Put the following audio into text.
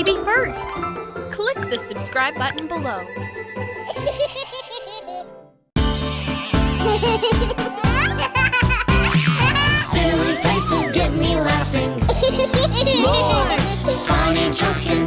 baby first. Click the subscribe button below. Silly faces get me laughing. More funny jokes can